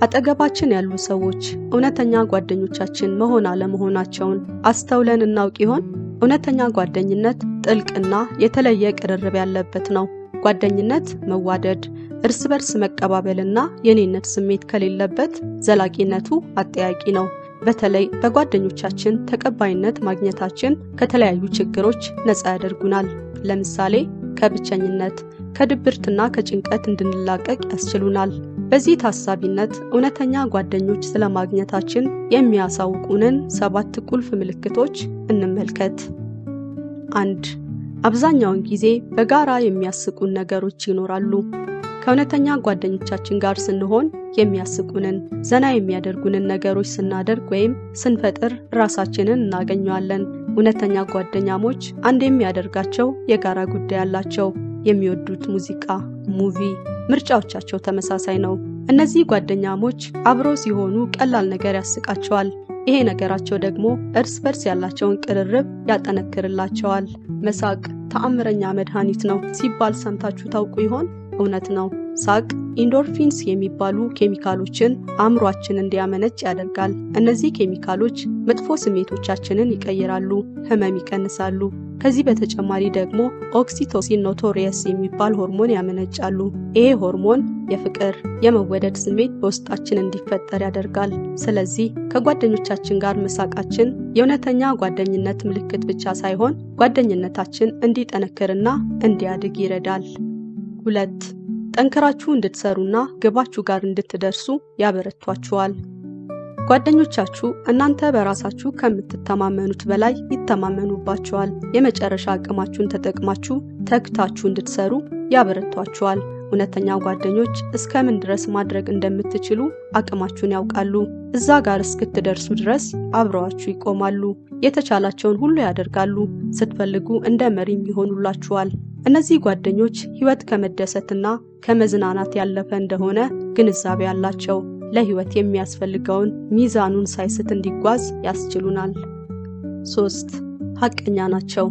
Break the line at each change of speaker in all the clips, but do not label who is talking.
አጠገባችን ያሉ ሰዎች እውነተኛ ጓደኞቻችን መሆን አለመሆናቸውን አስተውለን እናውቅ ይሆን? እውነተኛ ጓደኝነት ጥልቅና የተለየ ቅርርብ ያለበት ነው። ጓደኝነት መዋደድ፣ እርስ በርስ መቀባበልና የኔነት ስሜት ከሌለበት ዘላቂነቱ አጠያቂ ነው። በተለይ በጓደኞቻችን ተቀባይነት ማግኘታችን ከተለያዩ ችግሮች ነፃ ያደርጉናል። ለምሳሌ ከብቸኝነት፣ ከድብርትና ከጭንቀት እንድንላቀቅ ያስችሉናል። በዚህ ታሳቢነት እውነተኛ ጓደኞች ስለማግኘታችን የሚያሳውቁንን 7 ቁልፍ ምልክቶች እንመልከት። 1. አብዛኛውን ጊዜ በጋራ የሚያስቁን ነገሮች ይኖራሉ። ከእውነተኛ ጓደኞቻችን ጋር ስንሆን የሚያስቁንን፣ ዘና የሚያደርጉንን ነገሮች ስናደርግ ወይም ስንፈጥር ራሳችንን እናገኘዋለን። እውነተኛ ጓደኛሞች አንድ የሚያደርጋቸው የጋራ ጉዳይ አላቸው። የሚወዱት ሙዚቃ፣ ሙቪ፣ ምርጫዎቻቸው ተመሳሳይ ነው። እነዚህ ጓደኛሞች አብረው ሲሆኑ ቀላል ነገር ያስቃቸዋል። ይሄ ነገራቸው ደግሞ እርስ በርስ ያላቸውን ቅርርብ ያጠነክርላቸዋል። መሳቅ ተአምረኛ መድኃኒት ነው ሲባል ሰምታችሁ ታውቁ ይሆን? እውነት ነው። ሳቅ ኢንዶርፊንስ የሚባሉ ኬሚካሎችን አእምሯችን እንዲያመነጭ ያደርጋል። እነዚህ ኬሚካሎች መጥፎ ስሜቶቻችንን ይቀይራሉ፣ ህመም ይቀንሳሉ። ከዚህ በተጨማሪ ደግሞ ኦክሲቶሲን ኖቶሪየስ የሚባል ሆርሞን ያመነጫሉ። ይሄ ሆርሞን የፍቅር፣ የመወደድ ስሜት በውስጣችን እንዲፈጠር ያደርጋል። ስለዚህ ከጓደኞቻችን ጋር መሳቃችን የእውነተኛ ጓደኝነት ምልክት ብቻ ሳይሆን ጓደኝነታችን እንዲጠነክርና እንዲያድግ ይረዳል። 2. ጠንክራችሁ እንድትሰሩና ግባችሁ ጋር እንድትደርሱ ያበረቷችኋል። ጓደኞቻችሁ እናንተ በራሳችሁ ከምትተማመኑት በላይ ይተማመኑባችኋል። የመጨረሻ አቅማችሁን ተጠቅማችሁ ተግታችሁ እንድትሰሩ ያበረቷችኋል። እውነተኛ ጓደኞች እስከምን ድረስ ማድረግ እንደምትችሉ አቅማችሁን ያውቃሉ። እዛ ጋር እስክትደርሱ ድረስ አብረዋችሁ ይቆማሉ። የተቻላቸውን ሁሉ ያደርጋሉ። ስትፈልጉ እንደ መሪም ይሆኑላችኋል። እነዚህ ጓደኞች ህይወት ከመደሰትና ከመዝናናት ያለፈ እንደሆነ ግንዛቤ አላቸው። ለህይወት የሚያስፈልገውን ሚዛኑን ሳይስት እንዲጓዝ ያስችሉናል። 3. ሐቀኛ ናቸው።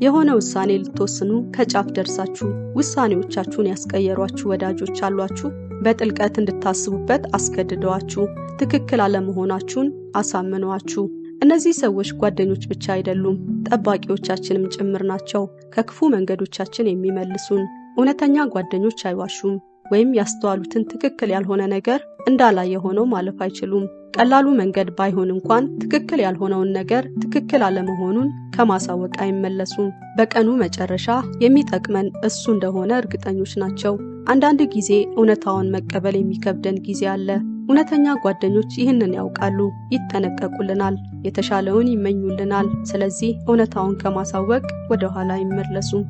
የሆነ ውሳኔ ልትወስኑ ከጫፍ ደርሳችሁ ውሳኔዎቻችሁን ያስቀየሯችሁ ወዳጆች አሏችሁ። በጥልቀት እንድታስቡበት አስገድደዋችሁ ትክክል አለመሆናችሁን አሳምነዋችሁ። እነዚህ ሰዎች ጓደኞች ብቻ አይደሉም፣ ጠባቂዎቻችንም ጭምር ናቸው። ከክፉ መንገዶቻችን የሚመልሱን። እውነተኛ ጓደኞች አይዋሹም ወይም ያስተዋሉትን ትክክል ያልሆነ ነገር እንዳላየ ሆነው ማለፍ አይችሉም። ቀላሉ መንገድ ባይሆን እንኳን ትክክል ያልሆነውን ነገር ትክክል አለመሆኑን ከማሳወቅ አይመለሱም። በቀኑ መጨረሻ የሚጠቅመን እሱ እንደሆነ እርግጠኞች ናቸው። አንዳንድ ጊዜ እውነታውን መቀበል የሚከብደን ጊዜ አለ። እውነተኛ ጓደኞች ይህንን ያውቃሉ፣ ይጠነቀቁልናል፣ የተሻለውን ይመኙልናል። ስለዚህ እውነታውን ከማሳወቅ ወደ ኋላ አይመለሱም።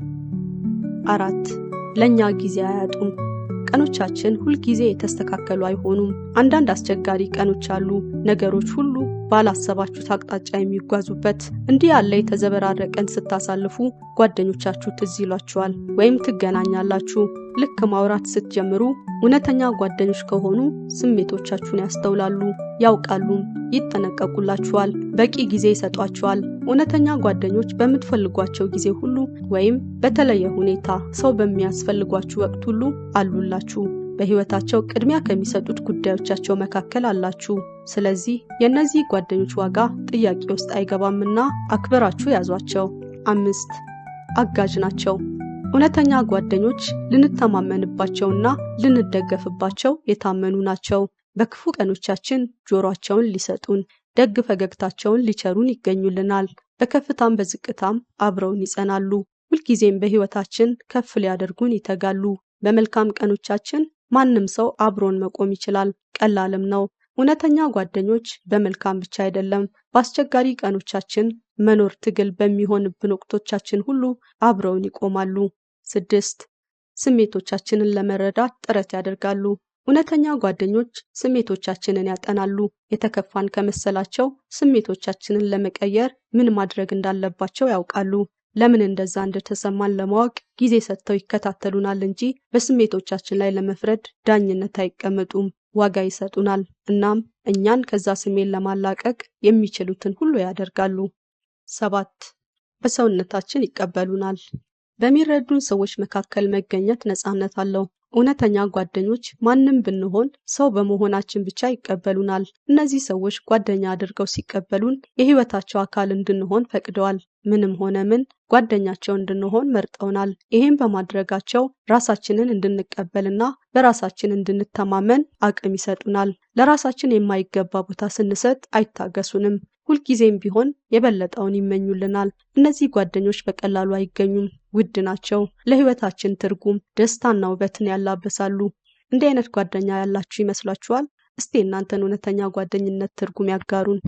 4. ለኛ ጊዜ አያጡም። ቀኖቻችን ሁል ጊዜ የተስተካከሉ አይሆኑም። አንዳንድ አስቸጋሪ ቀኖች አሉ። ነገሮች ሁሉ ባላሰባችሁት አቅጣጫ የሚጓዙበት። እንዲህ ያለ የተዘበራረቀን ስታሳልፉ ጓደኞቻችሁ ትዝ ይሏችኋል ወይም ትገናኛላችሁ። ልክ ማውራት ስትጀምሩ እውነተኛ ጓደኞች ከሆኑ ስሜቶቻችሁን ያስተውላሉ፣ ያውቃሉ፣ ይጠነቀቁላችኋል፣ በቂ ጊዜ ይሰጧችኋል። እውነተኛ ጓደኞች በምትፈልጓቸው ጊዜ ሁሉ ወይም በተለየ ሁኔታ ሰው በሚያስፈልጓችሁ ወቅት ሁሉ አሉላችሁ። በህይወታቸው ቅድሚያ ከሚሰጡት ጉዳዮቻቸው መካከል አላችሁ። ስለዚህ የእነዚህ ጓደኞች ዋጋ ጥያቄ ውስጥ አይገባምና አክብራችሁ ያዟቸው። 5. አጋዥ ናቸው። እውነተኛ ጓደኞች ልንተማመንባቸውና ልንደገፍባቸው የታመኑ ናቸው። በክፉ ቀኖቻችን ጆሮአቸውን ሊሰጡን፣ ደግ ፈገግታቸውን ሊቸሩን ይገኙልናል። በከፍታም በዝቅታም አብረውን ይጸናሉ። ሁልጊዜም በህይወታችን ከፍ ሊያደርጉን ይተጋሉ። በመልካም ቀኖቻችን ማንም ሰው አብሮን መቆም ይችላል፣ ቀላልም ነው። እውነተኛ ጓደኞች በመልካም ብቻ አይደለም፣ በአስቸጋሪ ቀኖቻችን መኖር ትግል በሚሆንብን ወቅቶቻችን ሁሉ አብረውን ይቆማሉ። 6. ስሜቶቻችንን ለመረዳት ጥረት ያደርጋሉ። እውነተኛ ጓደኞች ስሜቶቻችንን ያጠናሉ። የተከፋን ከመሰላቸው ስሜቶቻችንን ለመቀየር ምን ማድረግ እንዳለባቸው ያውቃሉ። ለምን እንደዛ እንደተሰማን ለማወቅ ጊዜ ሰጥተው ይከታተሉናል እንጂ በስሜቶቻችን ላይ ለመፍረድ ዳኝነት አይቀመጡም። ዋጋ ይሰጡናል። እናም እኛን ከዛ ስሜት ለማላቀቅ የሚችሉትን ሁሉ ያደርጋሉ። 7. በሰውነታችን ይቀበሉናል። በሚረዱን ሰዎች መካከል መገኘት ነፃነት አለው። እውነተኛ ጓደኞች ማንም ብንሆን ሰው በመሆናችን ብቻ ይቀበሉናል። እነዚህ ሰዎች ጓደኛ አድርገው ሲቀበሉን የህይወታቸው አካል እንድንሆን ፈቅደዋል። ምንም ሆነ ምን ጓደኛቸው እንድንሆን መርጠውናል። ይህም በማድረጋቸው ራሳችንን እንድንቀበልና በራሳችን እንድንተማመን አቅም ይሰጡናል። ለራሳችን የማይገባ ቦታ ስንሰጥ አይታገሱንም። ሁልጊዜም ቢሆን የበለጠውን ይመኙልናል። እነዚህ ጓደኞች በቀላሉ አይገኙም፣ ውድ ናቸው። ለህይወታችን ትርጉም፣ ደስታና ውበትን ያላበሳሉ። እንዲህ አይነት ጓደኛ ያላችሁ ይመስላችኋል? እስቲ እናንተን እውነተኛ ጓደኝነት ትርጉም ያጋሩን።